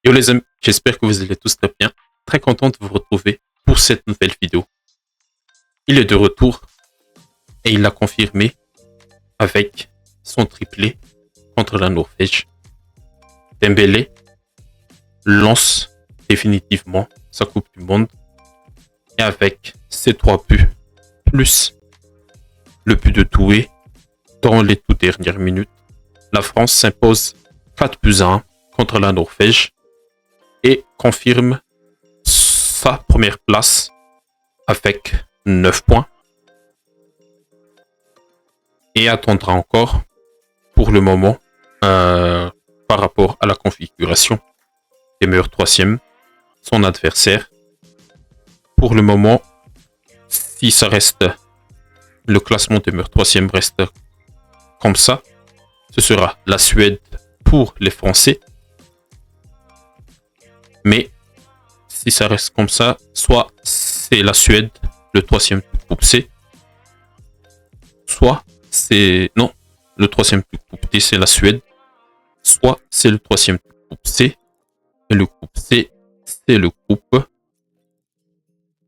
Yo les amis, j'espère que vous allez tous très bien. Très content de vous retrouver pour cette nouvelle vidéo. Il est de retour et il l'a confirmé avec son triplé contre la Norvège. Dembélé lance définitivement sa Coupe du Monde et avec ses 3 buts plus le but de Toué dans les toutes dernières minutes, la France s'impose 4-1 contre la Norvège et confirme sa première place avec 9 points et attendra encore pour le moment par rapport à la configuration des meilleurs troisièmes son adversaire. Pour le moment, si ça reste le classement des meilleurs troisièmes reste comme ça, ce sera la Suède pour les Français. Mais si ça reste comme ça, soit c'est la Suède, le troisième du groupe C, soit c'est... Non, le troisième du groupe D, c'est la Suède, soit c'est le troisième du groupe C, et le groupe C, c'est le groupe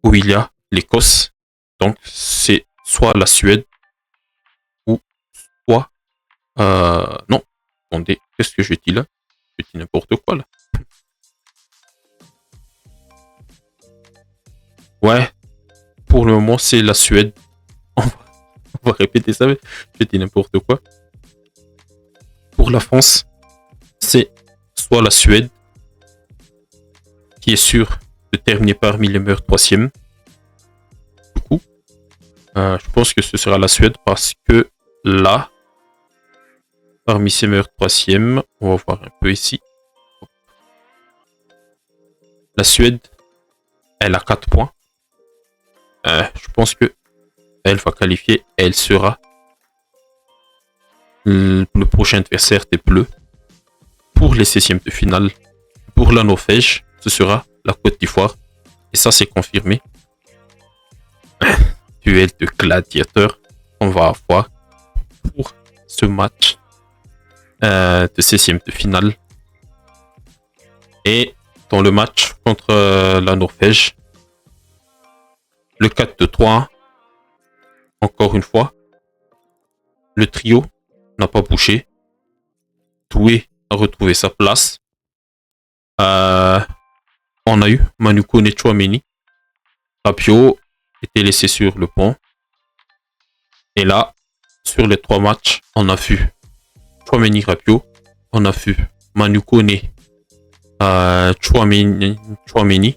où il y a l'Écosse. Donc c'est soit la Suède, ou soit... non, attendez, qu'est-ce que je dis là? Je dis n'importe quoi là. Ouais, pour le moment, c'est la Suède. On va répéter ça, mais je dis n'importe quoi. Pour la France, c'est soit la Suède, qui est sûre de terminer parmi les meilleurs troisièmes. Du coup, je pense que ce sera la Suède parce que là, parmi ces meilleurs troisièmes, on va voir un peu ici. La Suède, elle a 4 points. Je pense que elle va qualifier. Elle sera le prochain adversaire des Bleus pour les 16e de finale. Pour la Norvège, ce sera la Côte d'Ivoire. Et ça, c'est confirmé. Duel de gladiateurs qu'on va avoir pour ce match de 16e de finale. Et dans le match contre la Norvège, le 4-2-3, encore une fois, le trio n'a pas bougé. Toué a retrouvé sa place. On a eu Manu Kone et Tchouaméni. Rabiot était laissé sur le banc. Et là, sur les 3 matchs, on a vu Tchouaméni, Rabiot. On a vu Manu Kone, Tchouaméni.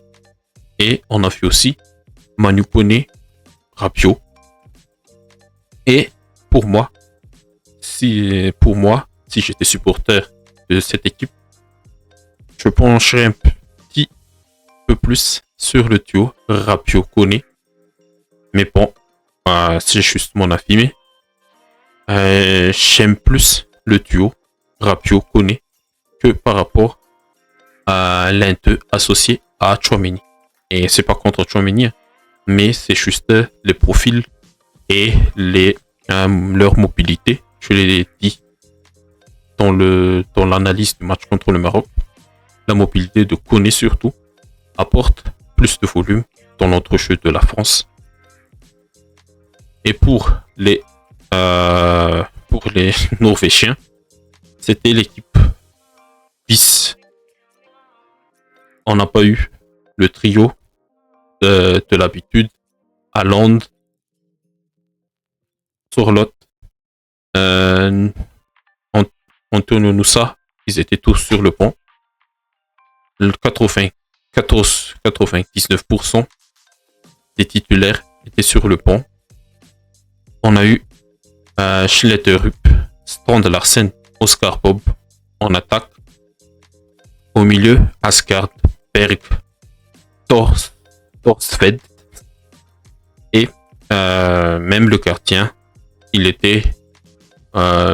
Et on a vu aussi Manu Kone, Rabiot. Et pour moi, si j'étais supporter de cette équipe, je pencherais un petit peu plus sur le duo Rabiot-Kone. Mais bon, c'est juste mon avis, mais j'aime plus le duo Rabiot-Kone que par rapport à l'un d'eux associé à Tchouaméni. Et c'est pas contre Tchouaméni, mais c'est juste les profils et leur mobilité. Je l'ai dit dans l'analyse du match contre le Maroc. La mobilité de Kone surtout apporte plus de volume dans l'entrejeu de la France. Et pour les Norvégiens, c'était l'équipe bis. On n'a pas eu le trio de l'habitude. Haaland, Sorloth, Antonio Nusa, ils étaient tous sur le banc. Le 99% des titulaires étaient sur le banc. On a eu Schlotterbeck, Strand Larsen, Oscar Bob en attaque. Au milieu, Asgard, Berg, Torsved. Et même le gardien, il était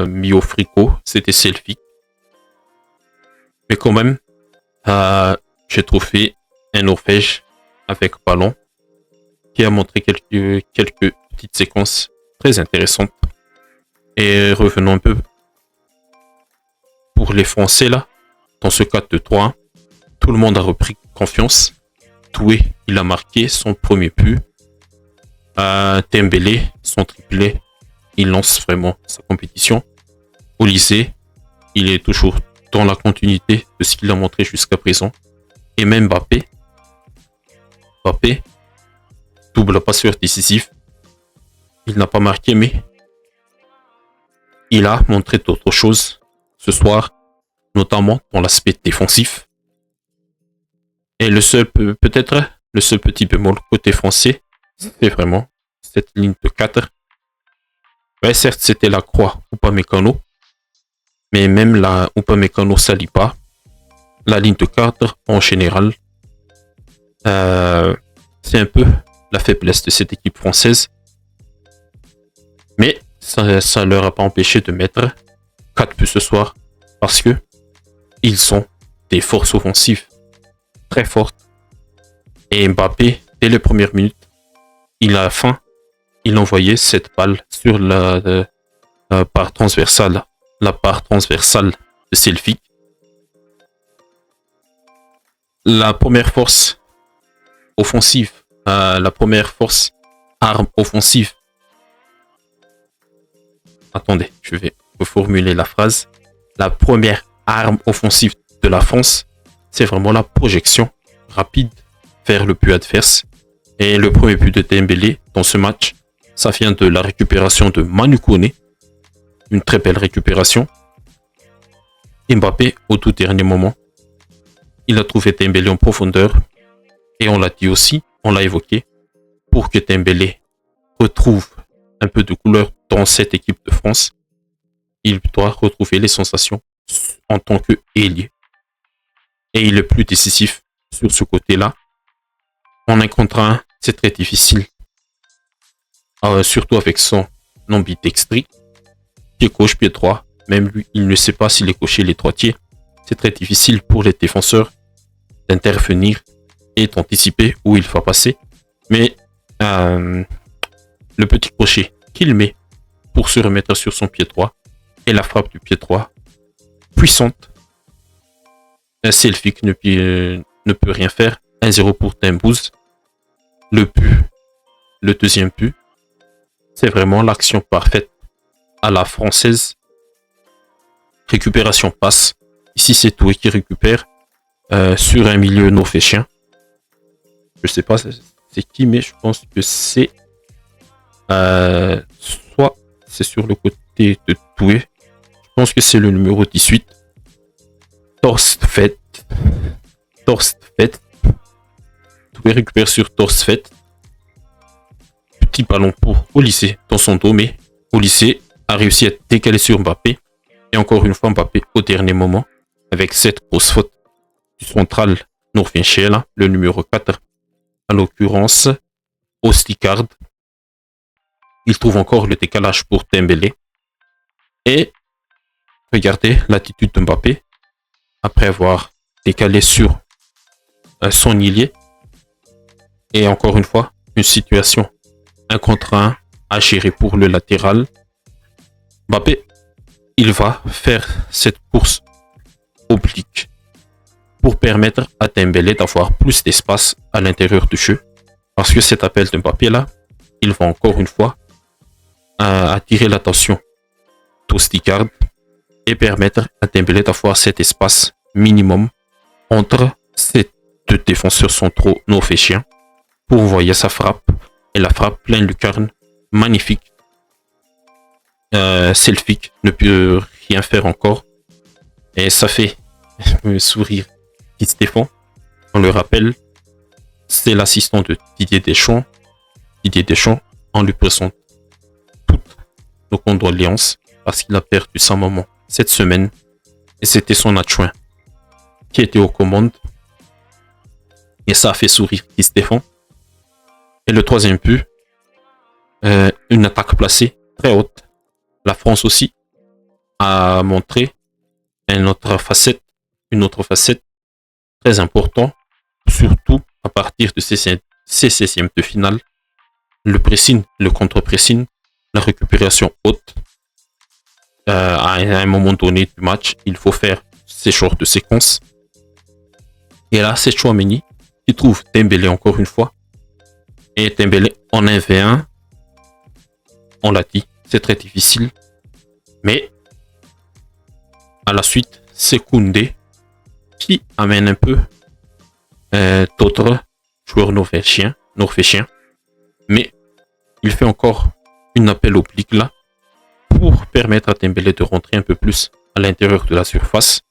mis au frigo, c'était Selfie. Mais quand même, j'ai trouvé un Norvège avec ballon qui a montré quelques petites séquences très intéressantes. Et revenons un peu pour les Français là, dans ce 4-2-3-1. Tout le monde a repris confiance. Doué, il a marqué son premier but. Dembélé, son triplé, il lance vraiment sa compétition. Olise, il est toujours dans la continuité de ce qu'il a montré jusqu'à présent. Et même Mbappé, double passeur décisif. Il n'a pas marqué, mais il a montré d'autres choses ce soir, notamment dans l'aspect défensif. Et le seul, peut-être, le seul petit bémol côté français, c'est vraiment cette ligne de 4. Ouais, certes, c'était la croix Upamecano, mais même la Upamecano Saliba, la ligne de 4 en général, c'est un peu la faiblesse de cette équipe française. Mais ça ne leur a pas empêché de mettre 4 buts ce soir parce que ils ont des forces offensives très fortes. Et Mbappé, dès les premières minutes, il a faim. Il envoyait cette balle sur la barre transversale, de Celtic. La première force offensive, la première force arme offensive. Attendez, je vais reformuler la phrase. La première arme offensive de la France, c'est vraiment la projection rapide vers le but adverse. Et le premier but de Dembélé dans ce match, ça vient de la récupération de Manu Koné. Une très belle récupération. Mbappé, au tout dernier moment, il a trouvé Dembélé en profondeur. Et on l'a dit aussi, on l'a évoqué, pour que Dembélé retrouve un peu de couleur dans cette équipe de France, il doit retrouver les sensations en tant qu'ailier. Et il est plus décisif sur ce côté-là. En 1 contre 1, c'est très difficile. Surtout avec son ambidextrie. Pied gauche, pied droit. Même lui, il ne sait pas s'il est gaucher, il est droitier. C'est très difficile pour les défenseurs d'intervenir et d'anticiper où il va passer. Mais le petit crochet qu'il met pour se remettre sur son pied droit et la frappe du pied droit puissante. Un Celtic ne peut rien faire. 1-0 pour Dembouz. Le deuxième but, c'est vraiment l'action parfaite à la française. Récupération passe. Ici, c'est Doué qui récupère sur un milieu norvégien. Je sais pas c'est qui, mais je pense que c'est soit c'est sur le côté de Doué. Je pense que c'est le numéro 18. Torstvedt. Doué récupère sur Torstvedt. Petit ballon pour Olise dans son dos, mais Olise a réussi à décaler sur Mbappé. Et encore une fois, Mbappé au dernier moment, avec cette grosse faute du central norvégien, le numéro 4, en l'occurrence Ostikard. Il trouve encore le décalage pour Dembélé. Et regardez l'attitude de Mbappé après avoir décalé sur son ailier. Et encore une fois, une situation 1 contre 1 à gérer pour le latéral. Mbappé, il va faire cette course oblique pour permettre à Dembélé d'avoir plus d'espace à l'intérieur du jeu. Parce que cet appel de Mbappé là, il va encore une fois attirer l'attention d'Ostikard et permettre à Dembélé d'avoir cet espace minimum entre ces deux défenseurs centraux norvégiens pour envoyer sa frappe. Et la frappe pleine lucarne, magnifique. Celtic ne peut rien faire encore. Et ça fait me sourire Guy Stéphane. On le rappelle, c'est l'assistant de Didier Deschamps. Didier Deschamps, on lui présente toutes nos condoléances parce qu'il a perdu sa maman cette semaine. Et c'était son adjoint qui était aux commandes. Et ça a fait sourire Guy Stéphane. Et le troisième but, une attaque placée très haute. La France aussi a montré une autre facette très importante, surtout à partir de ces 16e de finale. Le pressing, le contre-pressing, la récupération haute. À un moment donné du match, il faut faire ces genres de séquences. Et là, c'est Tchouaméni qui trouve Dembélé encore une fois. Et Dembélé en 1v1, on l'a dit, c'est très difficile. Mais à la suite, c'est Koundé qui amène un peu d'autres joueurs norvégiens. Mais il fait encore une appel oblique là pour permettre à Dembélé de rentrer un peu plus à l'intérieur de la surface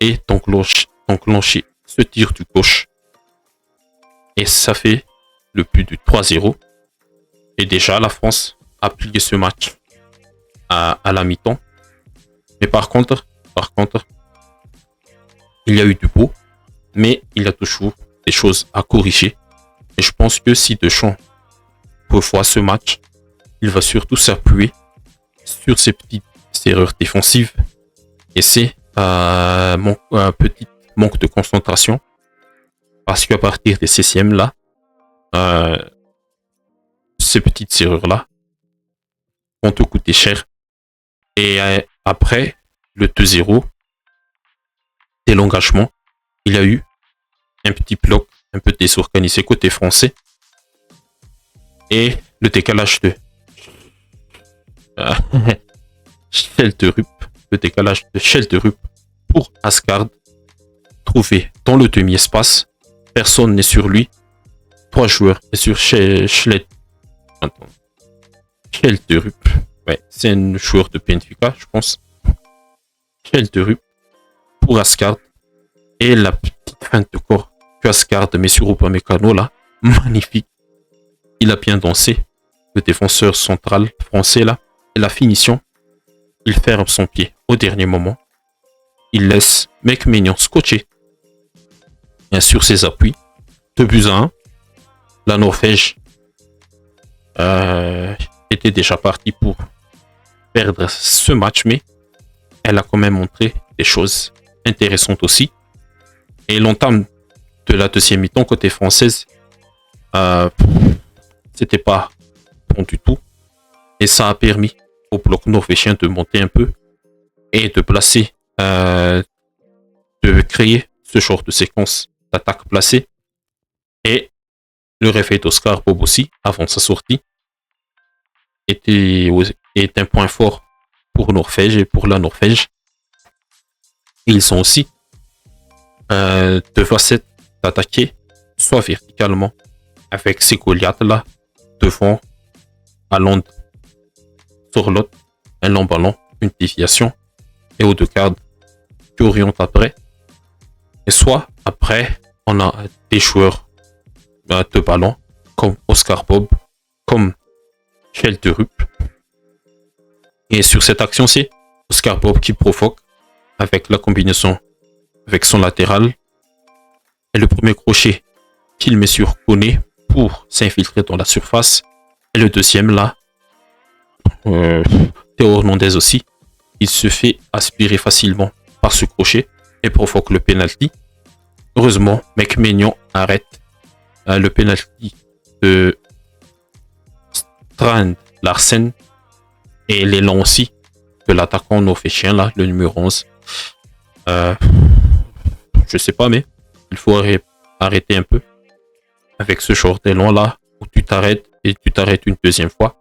et d'enclencher ce tir du gauche. Et ça fait le but du 3-0. Et déjà, la France a plié ce match à la mi-temps. Mais par contre, il y a eu du beau, mais il y a toujours des choses à corriger. Et je pense que si Deschamps revoit ce match, il va surtout s'appuyer sur ses petites erreurs défensives et c'est un petit manque de concentration. Parce qu'à partir des 16e là, ces petites erreurs là vont te coûter cher. Et après le 2-0, dès l'engagement, il y a eu un petit bloc un peu désorganisé côté français. Et le décalage de Schelderup pour Asgard, trouvé dans le demi-espace. Personne n'est sur lui. 3 joueurs et sur Schelderup. Ouais, c'est un joueur de Benfica, je pense. Schelderup pour Asgard. Et la petite feinte de corps que Asgard met sur Upamecano là, magnifique. Il a bien dansé. Le défenseur central français là. Et la finition, il ferme son pied au dernier moment. Il laisse Mekménian scotché. Bien sûr, ses appuis. 2-1. La Norvège était déjà partie pour perdre ce match, mais elle a quand même montré des choses intéressantes aussi. Et l'entame de la deuxième mi-temps côté française, c'était pas bon du tout. Et ça a permis au bloc norvégien de monter un peu et de placer, de créer ce genre de séquence d'attaque placée. Et le réveil d'Oscar Bob aussi, avant sa sortie, est un point fort pour Norvège et pour la Norvège. Et ils sont aussi de facettes d'attaquer, soit verticalement, avec ces Goliaths-là, devant, à l'onde, sur l'autre, un long ballon, une déviation, et aux deux gardes qui orientent après. Et soit après, on a des joueurs de ballon, comme Oscar Bob, comme Schelderup. Et sur cette action, c'est Oscar Bob qui provoque avec la combinaison avec son latéral. Et le premier crochet qu'il met sur Koné pour s'infiltrer dans la surface. Et le deuxième là, Théo Hernandez aussi, il se fait aspirer facilement par ce crochet et provoque le penalty. Heureusement, Mekménian arrête le penalty de Strand Larsen et l'élan aussi de l'attaquant norvégien là, le numéro 11. Je sais pas, mais il faut arrêter un peu avec ce genre d'élan là où tu t'arrêtes et tu t'arrêtes une deuxième fois.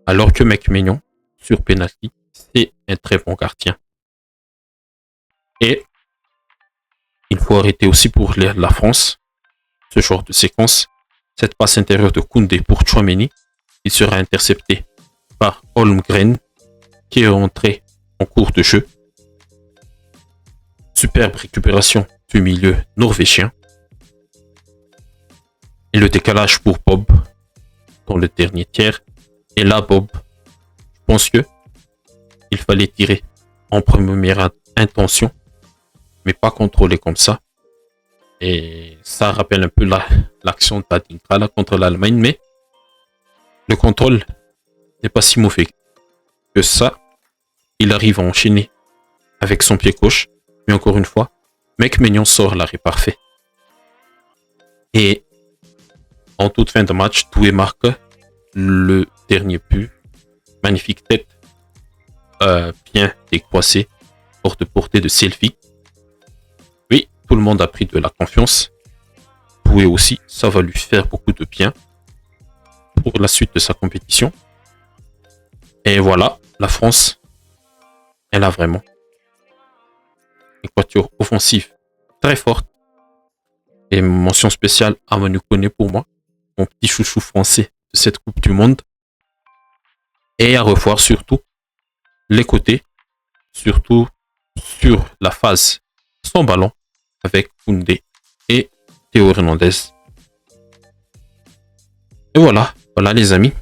Alors que Mekménian, sur penalty, c'est un très bon gardien. Et il faut arrêter aussi pour la France ce genre de séquence. Cette passe intérieure de Koundé pour Tchouaméni, il sera intercepté par Holmgren qui est rentré en cours de jeu. Superbe récupération du milieu norvégien. Et le décalage pour Bob dans le dernier tiers. Et là, Bob, je pense que il fallait tirer en première intention, mais pas contrôler comme ça. Et ça rappelle un peu l'action de Badinka là contre l'Allemagne, mais le contrôle n'est pas si mauvais que ça. Il arrive à enchaîner avec son pied gauche, mais encore une fois, Mekménian sort l'arrêt parfait. Et en toute fin de match, Doué marque le dernier but. Magnifique tête, bien décroissée, hors de portée de Selfie. Oui, tout le le monde a pris de la confiance. Doué aussi, ça va lui faire beaucoup de bien pour la suite de sa compétition. Et voilà, la France, elle a vraiment une quatuor offensive très forte. Et mention spéciale à Manu Koné pour moi, mon petit chouchou français de cette Coupe du Monde. Et à revoir surtout les côtés, surtout sur la phase sans ballon avec Koundé et Théo Hernandez. Et voilà, voilà les amis.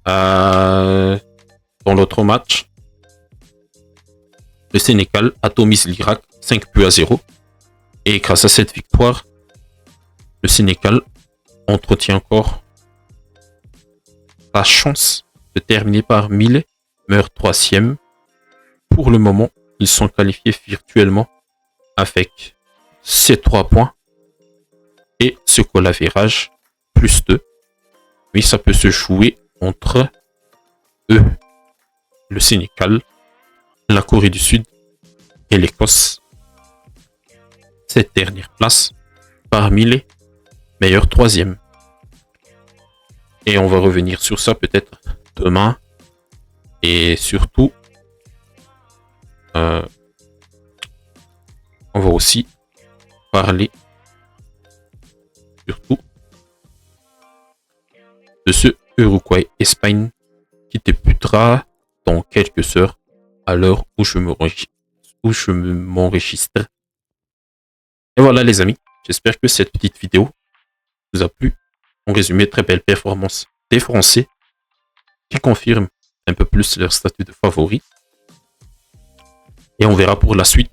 Dans l'autre match, le Sénégal atomise l'Irak 5-0. Et grâce à cette victoire, le Sénégal entretient encore la chance de terminer parmi les meilleurs troisièmes. Pour le moment, ils sont qualifiés virtuellement avec ces 3 points et ce goal average plus 2. Mais ça peut se jouer entre eux, le Sénégal, la Corée du Sud et l'Écosse. Cette dernière place parmi les meilleurs troisièmes. Et on va revenir sur ça peut-être demain. Et surtout, on va aussi parler surtout de ce Uruguay-Espagne qui débutera dans quelques heures à l'heure où je m'enregistre. Et voilà les amis, j'espère que cette petite vidéo vous a plu. En résumé, très belle performance des Français qui confirment un peu plus leur statut de favori. Et on verra pour la suite,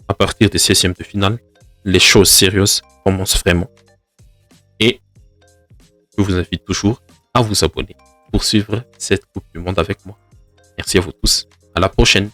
à partir des 16e de finale, les choses sérieuses commencent vraiment. Et je vous invite toujours à vous abonner pour suivre cette Coupe du Monde avec moi. Merci à vous tous. À la prochaine.